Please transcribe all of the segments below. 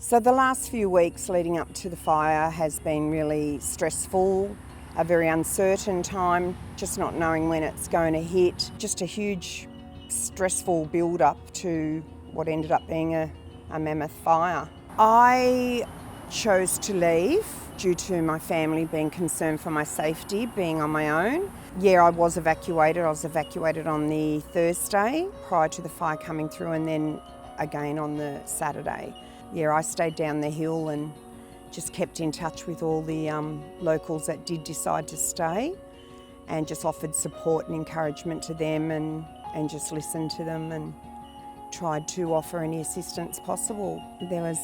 So the last few weeks leading up to the fire has been really stressful, a very uncertain time, just not knowing when it's going to hit, just a huge stressful build-up to what ended up being a mammoth fire. I chose to leave due to my family being concerned for my safety, being on my own. Yeah, I was evacuated. I was evacuated on the Thursday prior to the fire coming through, and then again on the Saturday. Yeah, I stayed down the hill and just kept in touch with all the locals that did decide to stay, and just offered support and encouragement to them and just listened to them and tried to offer any assistance possible. There was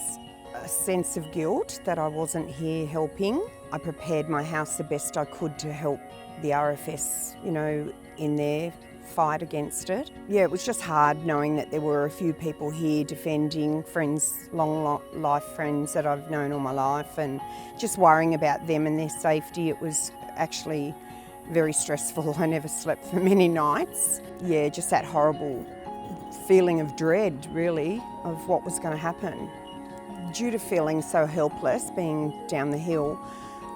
a sense of guilt that I wasn't here helping. I prepared my house the best I could to help the RFS, in their fight against it. Yeah, it was just hard knowing that there were a few people here defending friends, long life friends that I've known all my life, and just worrying about them and their safety. It was actually very stressful. I never slept for many nights. Yeah, just that horrible feeling of dread, really, of what was going to happen. Due to feeling so helpless, being down the hill,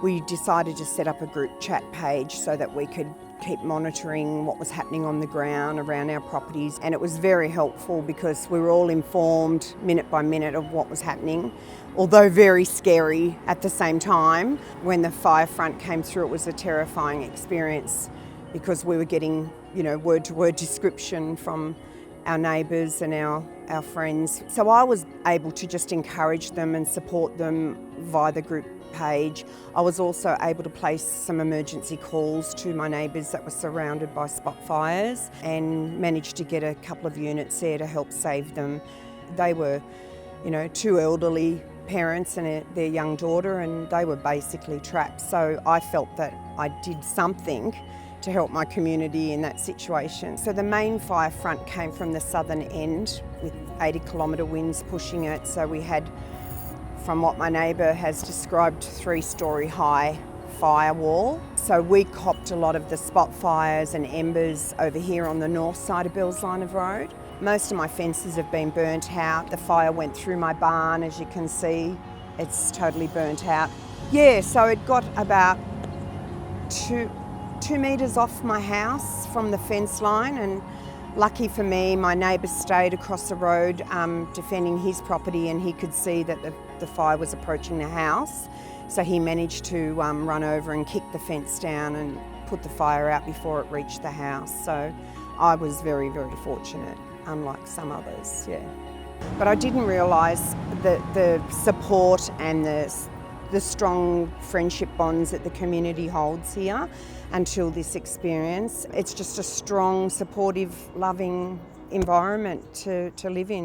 we decided to set up a group chat page so that we could keep monitoring what was happening on the ground around our properties. And it was very helpful because we were all informed minute by minute of what was happening, although very scary at the same time. When the fire front came through, it was a terrifying experience because we were getting, word-to-word description from our neighbours and our friends. So I was able to just encourage them and support them via the group page. I was also able to place some emergency calls to my neighbours that were surrounded by spot fires, and managed to get a couple of units there to help save them. They were, two elderly parents and their young daughter, and they were basically trapped. So I felt that I did something to help my community in that situation. So the main fire front came from the southern end with 80-kilometre winds pushing it. So we had, from what my neighbour has described, 3-storey high firewall. So we copped a lot of the spot fires and embers over here on the north side of Bell's Line of Road. Most of my fences have been burnt out. The fire went through my barn, as you can see. It's totally burnt out. Yeah, so it got about 2 metres off my house from the fence line, and lucky for me, my neighbour stayed across the road defending his property, and he could see that the fire was approaching the house. So he managed to run over and kick the fence down and put the fire out before it reached the house. So I was very, very fortunate, unlike some others, yeah. But I didn't realise that the support and the strong friendship bonds that the community holds here until this experience. It's just a strong, supportive, loving environment to live in.